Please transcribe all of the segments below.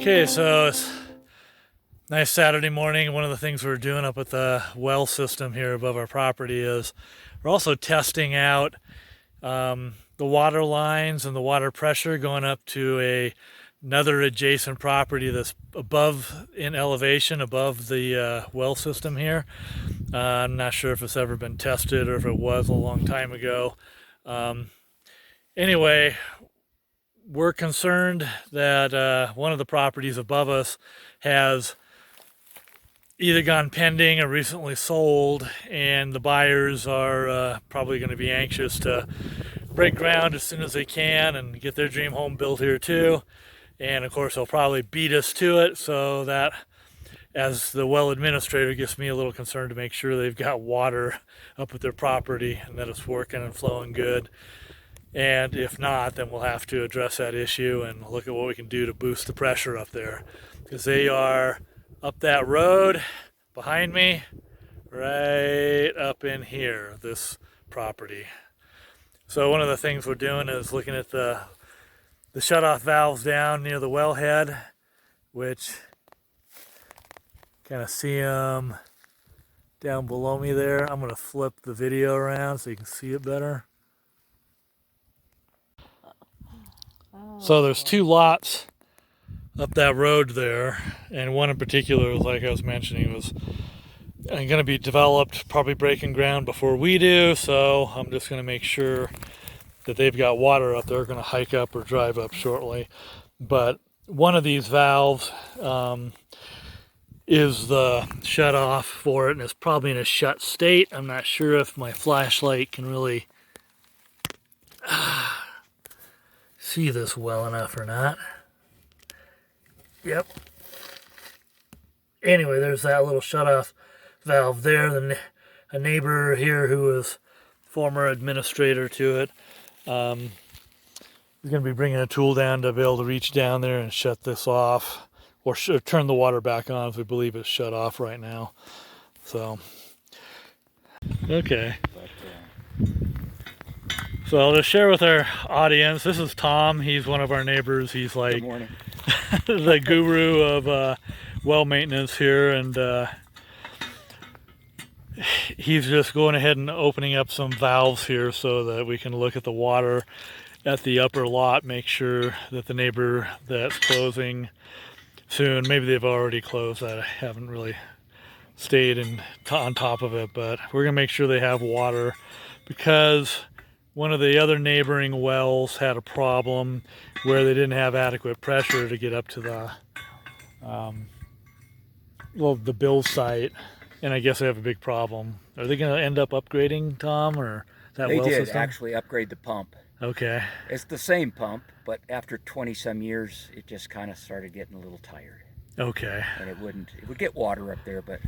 Okay, so it's nice Saturday morning. One of the things we're doing up at the well system here above our property is we're also testing out the water lines and the water pressure going up to another adjacent property that's above in elevation above the well system here. I'm not sure if it's ever been tested or if it was a long time ago. Anyway, we're concerned that one of the properties above us has either gone pending or recently sold, and the buyers are probably going to be anxious to break ground as soon as they can and get their dream home built here too. And of course they'll probably beat us to it, so that as the well administrator gets me a little concerned to make sure they've got water up at their property and that it's working and flowing good. And if not, then we'll have to address that issue and look at what we can do to boost the pressure up there, because they are up that road behind me, right up in here, this property. So one of the things we're doing is looking at the shutoff valves down near the wellhead, which kind of see them down below me there. I'm going to flip the video around so you can see it better. So there's two lots up that road there, and one in particular, like I was mentioning, was going to be developed, probably breaking ground before we do, so I'm just going to make sure that they've got water up there. We're going to hike up or drive up shortly. But one of these valves is the shut off for it, and it's probably in a shut state. I'm not sure if my flashlight can really see this well enough or not. Yep. Anyway, there's that little shutoff valve there. A neighbor here who was former administrator to it is going to be bringing a tool down to be able to reach down there and shut this off, or turn the water back on if we believe it's shut off right now. So, okay. So I'll just share with our audience, this is Tom. He's one of our neighbors. He's like the guru of well maintenance here, and he's just going ahead and opening up some valves here so that we can look at the water at the upper lot, make sure that the neighbor that's closing soon, maybe they've already closed, I haven't really stayed on top of it, but we're going to make sure they have water, because one of the other neighboring wells had a problem where they didn't have adequate pressure to get up to the the build site, and I guess they have a big problem. Are they going to end up upgrading, Tom, or that well system? They did actually upgrade the pump. Okay. It's the same pump, but after 20-some years, it just kind of started getting a little tired. Okay. And it would get water up there, but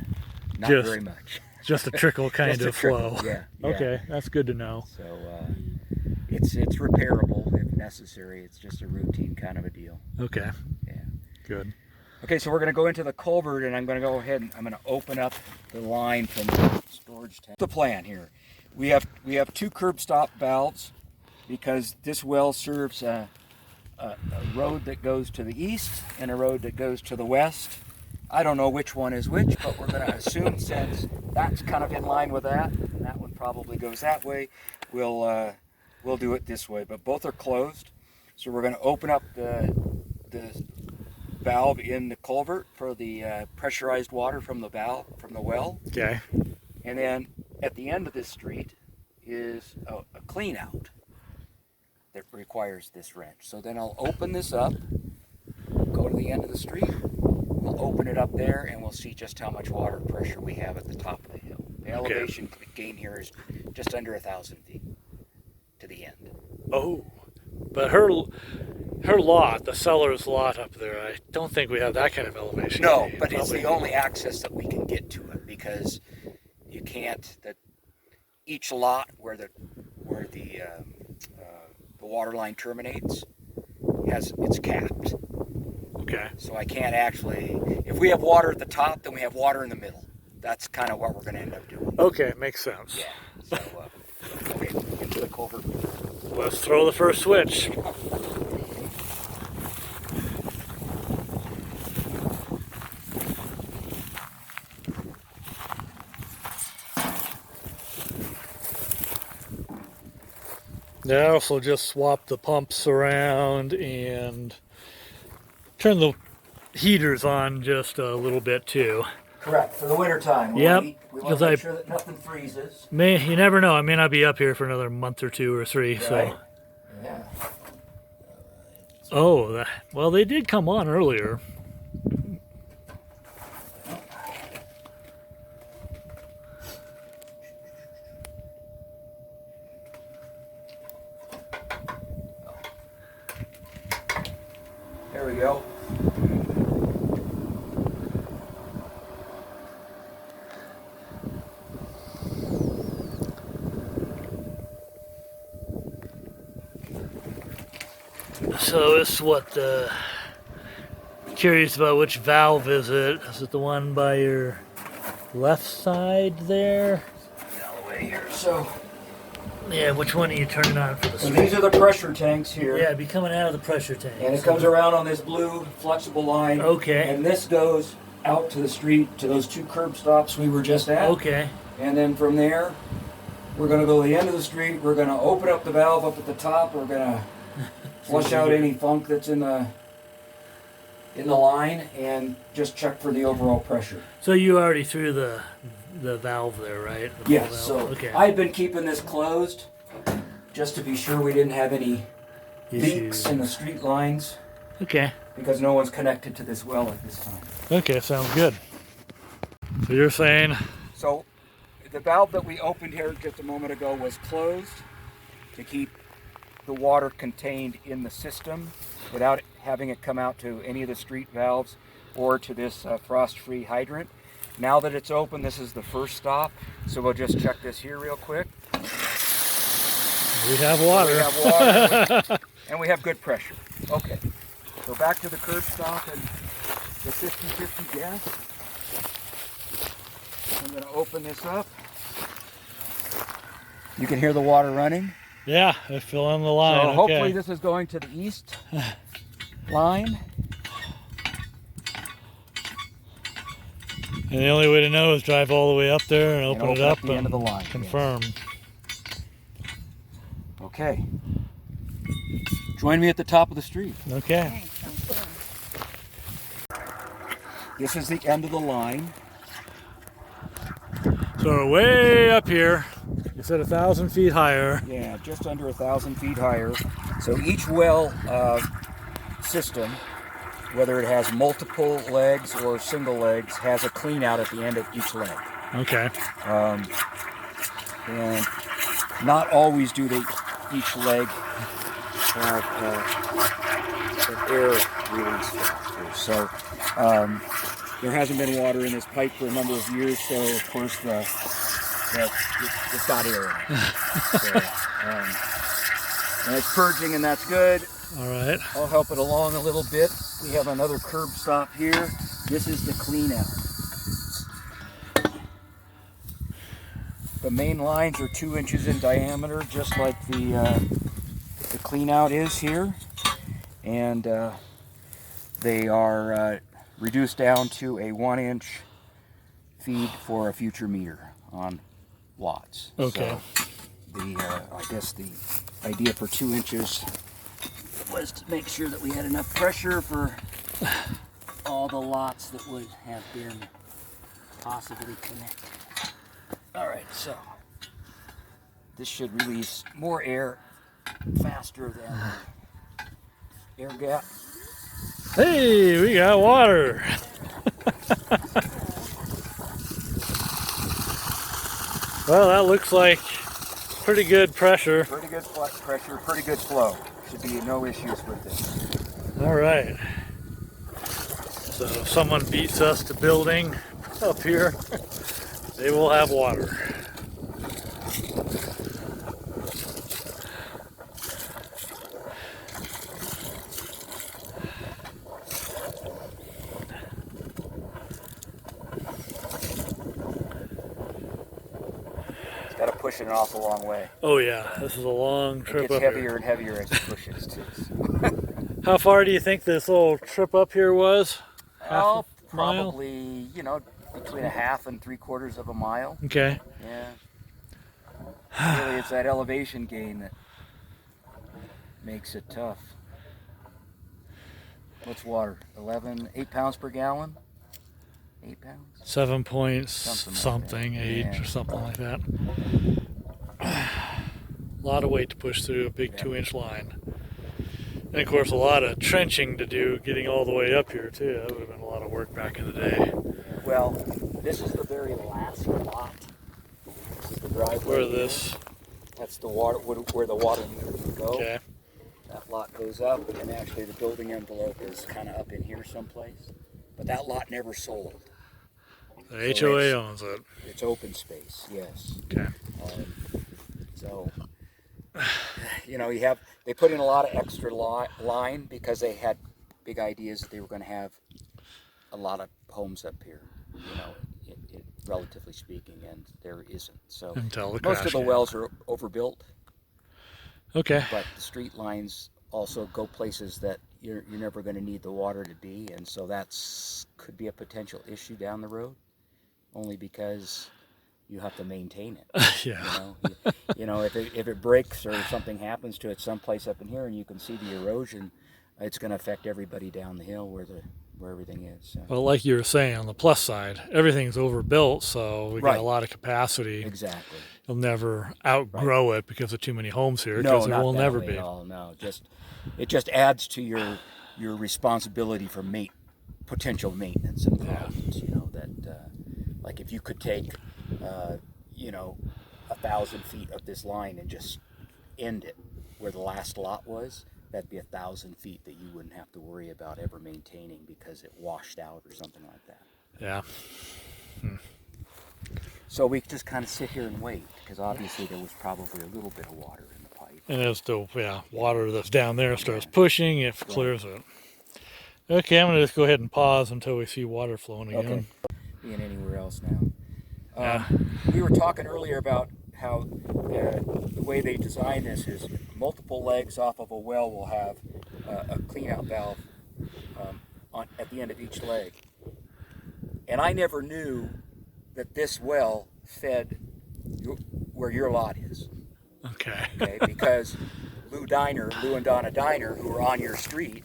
not very much. Just a trickle kind of flow. Yeah. Okay, that's good to know. So it's repairable if necessary. It's just a routine kind of a deal. Okay. Yeah. Good. Okay, so we're going to go into the culvert, and I'm going to go ahead and I'm going to open up the line from the storage tank. The plan here, we have two curb stop valves, because this well serves a road that goes to the east and a road that goes to the west. I don't know which one is which, but we're going to assume, since that's kind of in line with that, and that one probably goes that way, we'll do it this way. But both are closed, so we're going to open up the valve in the culvert for the pressurized water from the well. Okay. And then at the end of this street is a clean out that requires this wrench. So then I'll open this up, go to the end of the street, we'll open it up there, and we'll see just how much water pressure we have at the top of the hill. The elevation gain here is just under 1,000 feet to the end. Oh, but her lot, the seller's lot up there, I don't think we have that kind of elevation. No, but it's the only access that we can get to it, because you can't. Each lot where the water line terminates it's capped. Okay. So I can't actually. If we have water at the top, then we have water in the middle. That's kind of what we're going to end up doing. Okay, makes sense. Yeah. So okay, into the culvert. Let's throw the first switch. Yeah, I also just swapped the pumps around and turned the heaters on just a little bit too. Correct, for the winter time. Yep, We want because to I make sure that nothing freezes. you never know. I may not be up here for another month or 2 or 3. Right. So, Yeah. oh, well, they did come on earlier. There we go. So this is what the curious about which valve is it? Is it the one by your left side there? Get out of the way here. So Yeah, which one are you turning on for the these street? are the pressure tanks here. Yeah, it'd be coming out of the pressure tank. And it comes around on this blue flexible line. Okay. And this goes out to the street, to those 2 curb stops we were just at. Okay. And then from there, we're going to go to the end of the street. We're going to open up the valve up at the top. We're going to flush out any funk that's in the line and just check for the overall pressure. So you already threw the valve there, right? The Yes. valve? So Okay. I've been keeping this closed just to be sure we didn't have any leaks in the street lines, Okay. because no one's connected to this well at this time. Okay, sounds good. So you're saying, So the valve that we opened here just a moment ago was closed to keep the water contained in the system without having it come out to any of the street valves or to this frost-free hydrant. Now that it's open, this is the first stop, so we'll just check this here real quick. we have water. We have water and we have good pressure. Okay, so back to the curb stop and the 50/50 gas. I'm going to open this up. You can hear the water running. Yeah, I fill in the line. So hopefully Okay. this is going to the east line. And the only way to know is drive all the way up there and open it up the end of the line. confirm. Yes. Okay. Join me at the top of the street. Okay. This is the end of the line. So we're way up here. You said 1,000 feet higher. Yeah, just under 1,000 feet higher. So each well system, whether it has multiple legs or single legs, has a clean out at the end of each leg. Okay. And not always do each leg have an air release factor. So there hasn't been water in this pipe for a number of years, so of course it's got air in it. So, and it's purging, and that's good. All right. I'll help it along a little bit. We have another curb stop here. This is the clean out. The main lines are 2 inches in diameter, just like the clean out is here. And they are reduced down to a 1-inch feed for a future meter on watts. Okay. So I guess the idea for 2 inches was to make sure that we had enough pressure for all the lots that would have been possibly connected. All right, so this should release more air faster than the air gap. Hey, we got water. Well, that looks like pretty good pressure. Pretty good pressure, pretty good flow. Should be no issues with this. All right. So if someone beats us to building up here, they will have water. It's got to push it an awful long way. Oh yeah, this is a long It trip gets up heavier here. and heavier as it pushes too. How far do you think this little trip up here was? Oh, a mile? probably, between a half and 3/4 of a mile. Okay. Yeah. Really, it's that elevation gain that makes it tough. What's water? 8 pounds per gallon? 8 pounds? 7 points Something like that. 8 Yeah. or something like that. A lot of weight to push through a big Yeah. 2-inch line. And of course a lot of trenching to do getting all the way up here too. That would have been a lot of work back in the day. Well, this is the very last lot. This is the driveway. Where here. this? That's the water, where the water meters would go. Okay. That lot goes up, and actually the building envelope is kind of up in here someplace. But that lot never sold. The HOA owns it. It's open space, yes. Okay. So, you know, they put in a lot of extra line because they had big ideas that they were going to have a lot of homes up here, you know, relatively speaking, and there isn't. So most of the wells are overbuilt. Okay. But the street lines also go places that you're never going to need the water to be, and so that's could be a potential issue down the road, only because you have to maintain it. Yeah. You know, if it breaks or something happens to it someplace up in here, and you can see the erosion, it's going to affect everybody down the hill where everything is. So. Well, like you were saying, on the plus side, everything's overbuilt, so we got Right. a lot of capacity. Exactly. You'll never outgrow it because of too many homes here. No, there will never be. At all. No, it just adds to your responsibility for potential maintenance and problems. You know that, like if you could take, you know, 1,000 feet of this line and just end it where the last lot was, that'd be 1,000 feet that you wouldn't have to worry about ever maintaining because it washed out or something like that. Yeah. So we just kind of sit here and wait because obviously there was probably a little bit of water in the pipe. And as the water that's down there starts pushing, it clears it. Okay, I'm going to just go ahead and pause until we see water flowing again. Okay. Being anywhere else now. We were talking earlier about how the way they design this is multiple legs off of a well will have a clean-out valve at the end of each leg. And I never knew that this well fed where your lot is. Okay. Because Lou and Donna Diner, who are on your street,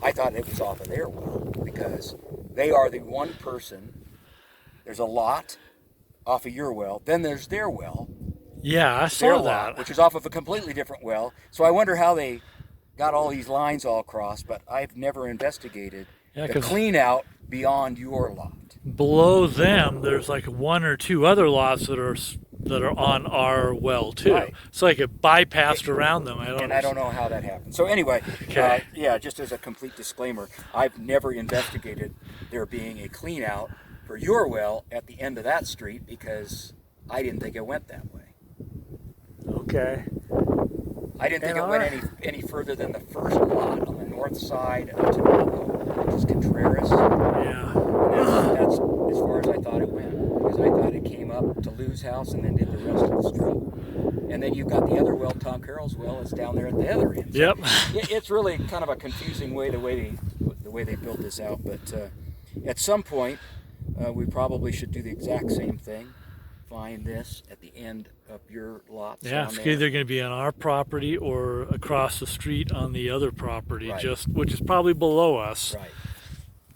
I thought it was off of their well because they are the one person. There's a lot off of your well, then there's their well. Yeah, I saw that. Lot, which is off of a completely different well. So I wonder how they got all these lines all crossed, but I've never investigated the clean out beyond your lot. Below them, there's like 1 or 2 other lots that are on our well too. Right. So I could bypass around them. I don't know how that happened. So anyway, yeah, just as a complete disclaimer, I've never investigated there being a clean out for your well at the end of that street because I didn't think it went that way. Okay. I didn't think it went any further than the first lot on the north side of Tobago, which is Contreras. Yeah. And that's as far as I thought it went, because I thought it came up to Lou's house and then did the rest of the street. And then you've got the other well, Tom Carroll's well, is down there at the other end. So Yep. It's really kind of a confusing way the way they built this out. But at some point, we probably should do the exact same thing. Find this at the end of your lot. Yeah, it's either going to be on our property or across the street on the other property, which is probably below us. Right.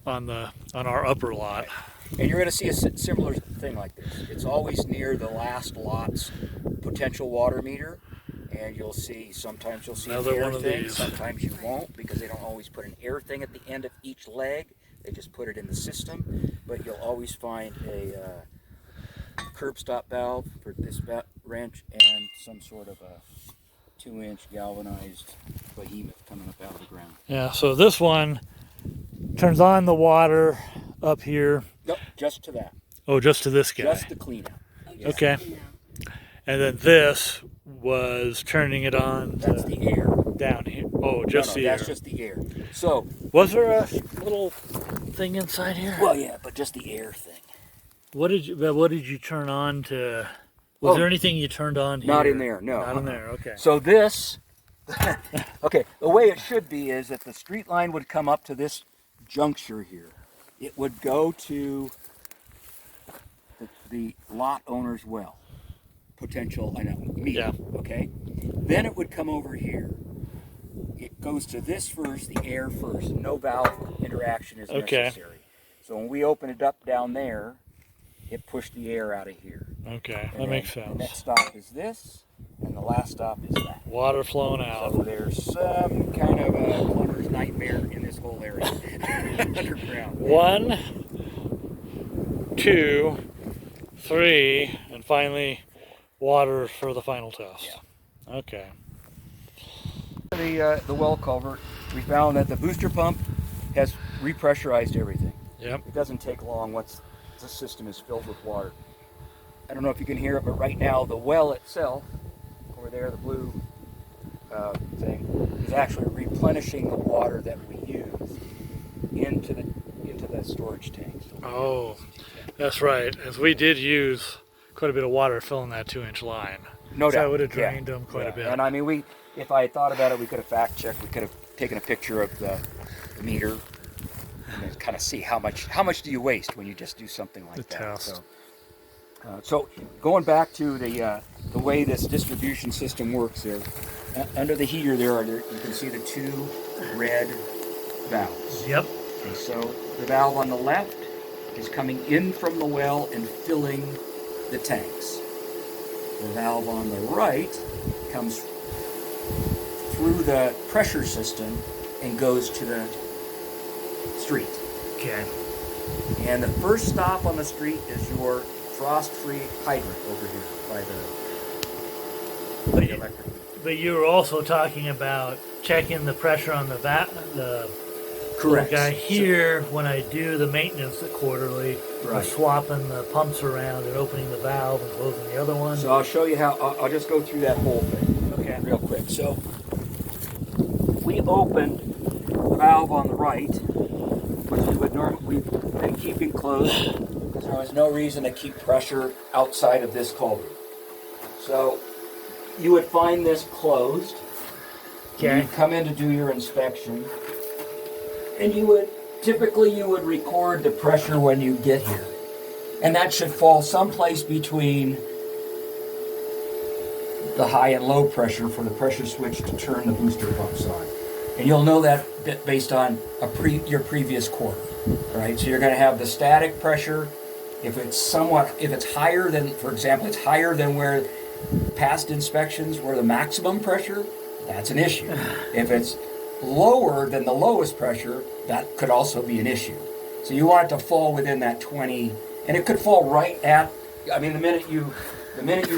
On our upper lot. Right. And you're going to see a similar thing like this. It's always near the last lot's potential water meter, and sometimes you'll see Another an air one of thing, these. sometimes you won't, because they don't always put an air thing at the end of each leg. They just put it in the system, but you'll always find a curb stop valve for this wrench and some sort of a 2-inch galvanized behemoth coming up out of the ground. Yeah, so this one turns on the water up here. Nope, just to that. Oh, just to this guy. Just the clean out. Yes. Okay. And then this was turning it on. That's the air. Down here. Oh, just the air. That's just the air. So. Was there a little thing inside here? Well, yeah, but just the air thing. What did you turn on to? Was there anything you turned on here? Not in there, no. Not in there, okay. So this, okay, the way it should be is that the street line would come up to this juncture here. It would go to the lot owner's well, meter, okay? Then it would come over here. it goes to this first, the air first. No valve interaction is Okay. necessary. So when we open it up down there, it pushed the air out of here. Okay, And that makes The sense. next stop is this, and the last stop is that. Water flowing out. So there's some kind of a plumber's nightmare in this whole area underground. 1, 2, 3, and finally water for the final test. Yeah. Okay. The well culvert, we found that the booster pump has repressurized everything. Yep. It doesn't take long once the system is filled with water. I don't know if you can hear it, but right now the well itself, over there, the blue thing, is actually replenishing the water that we use into the storage tanks. Oh, that's right. As we did use quite a bit of water filling that 2-inch line. No So doubt. I would have drained them quite a bit. And I mean, if I had thought about it, we could have fact checked. We could have taken a picture of the meter and then kind of see how much do you waste when you just do something like that. Test. So going back to the way this distribution system works is under the heater you can see the 2 red valves. Yep. Okay, so the valve on the left is coming in from the well and filling the tanks. The valve on the right comes through the pressure system and goes to the street. Okay. And the first stop on the street is your frost-free hydrant over here by the electric. But you were also talking about checking the pressure on the Correct. guy here when I do the maintenance quarterly. Right. I'm swapping the pumps around and opening the valve and closing the other one. So I'll show you how. I'll just go through that whole thing. Okay. Real quick. So we opened the valve on the right, which we would normally we've been keeping closed because there was no reason to keep pressure outside of this culvert. So you would find this closed. Okay. You'd come in to do your inspection, and you would record the pressure when you get here, and that should fall someplace between the high and low pressure for the pressure switch to turn the booster pumps on. And you'll know that based on your previous quarter. All right, so you're going to have the static pressure. If it's higher than, for example, it's higher than where past inspections were the maximum pressure, that's an issue. If it's lower than the lowest pressure, that could also be an issue. So you want it to fall within that 20, and it could fall right at, I mean, the minute you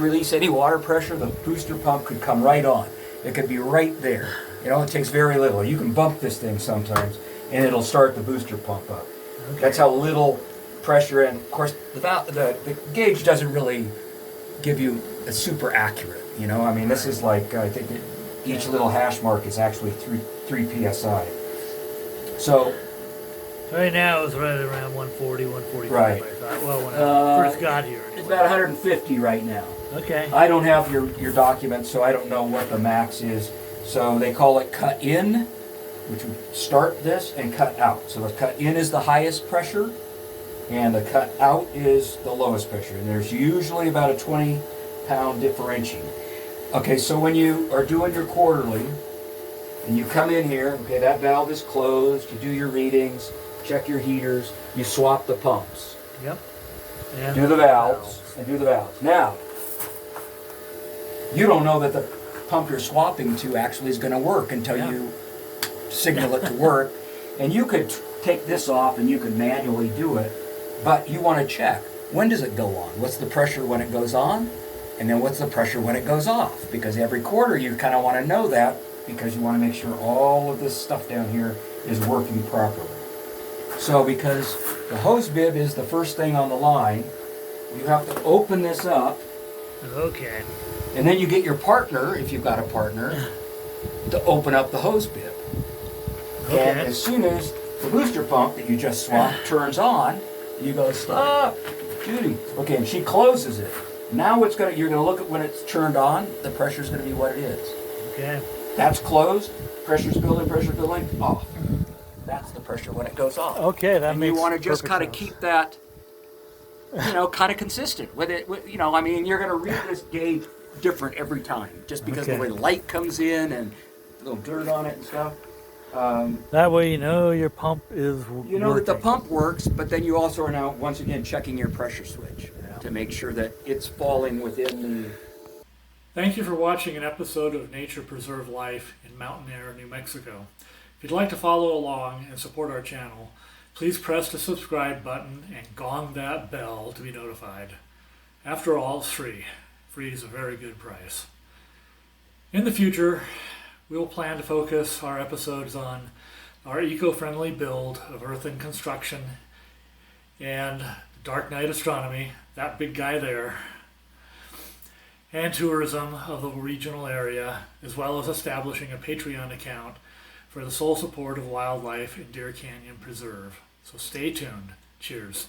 release any water pressure, the booster pump could come right on. It could be right there. You know, it takes very little. You can bump this thing sometimes, and it'll start the booster pump up. Okay. That's how little pressure, and of course, the gauge doesn't really give you a super accurate. You know, I mean, this is like, I think each little hash mark is actually 3 psi. So right now it's right around 140, 145. Right. I thought. Well, when I first got here. It's about 150 right now. Okay. I don't have your documents, so I don't know what the max is. So they call it cut in, which would start this, and cut out. So the cut in is the highest pressure, and the cut out is the lowest pressure. And there's usually about a 20-pound differential. Okay, so when you are doing your quarterly, and you come in here, okay, that valve is closed, you do your readings, check your heaters, you swap the pumps. Yep. And Do the valves, and do the valves. Now, you don't know that the pump you're swapping to actually is going to work until you signal it to work. And you could take this off and you could manually do it, but you want to check, when does it go on? What's the pressure when it goes on? And then what's the pressure when it goes off? Because every quarter you kind of want to know that, because you want to make sure all of this stuff down here is working properly. So because the hose bib is the first thing on the line, you have to open this up. Okay. And then you get your partner, if you've got a partner, to open up the hose bib. Okay. And as soon as the booster pump that you just swapped turns on, you go, stop, Judy. Okay, and she closes it. Now you're gonna look at when it's turned on, the pressure's gonna be what it is. Okay. That's closed, pressure's building, off. That's the pressure when it goes off. Okay, that and makes you want to just perfect kind of sense. keep that, kind of consistent with it. I mean, you're going to read this gauge different every time, just because Okay. the way light comes in and little dirt on it and stuff. That way you know your pump is You know that the working. pump works, but then you also are now, once again, checking your pressure switch to make sure that it's falling within the... Thank you for watching an episode of Nature Preserve Life in Mountain Air, New Mexico. If you'd like to follow along and support our channel, please press the subscribe button and gong that bell to be notified. After all, it's free. Free is a very good price. In the future, we will plan to focus our episodes on our eco-friendly build of earthen construction and dark night astronomy, that big guy there, and tourism of the regional area, as well as establishing a Patreon account for the sole support of wildlife in Deer Canyon Preserve. So stay tuned. Cheers.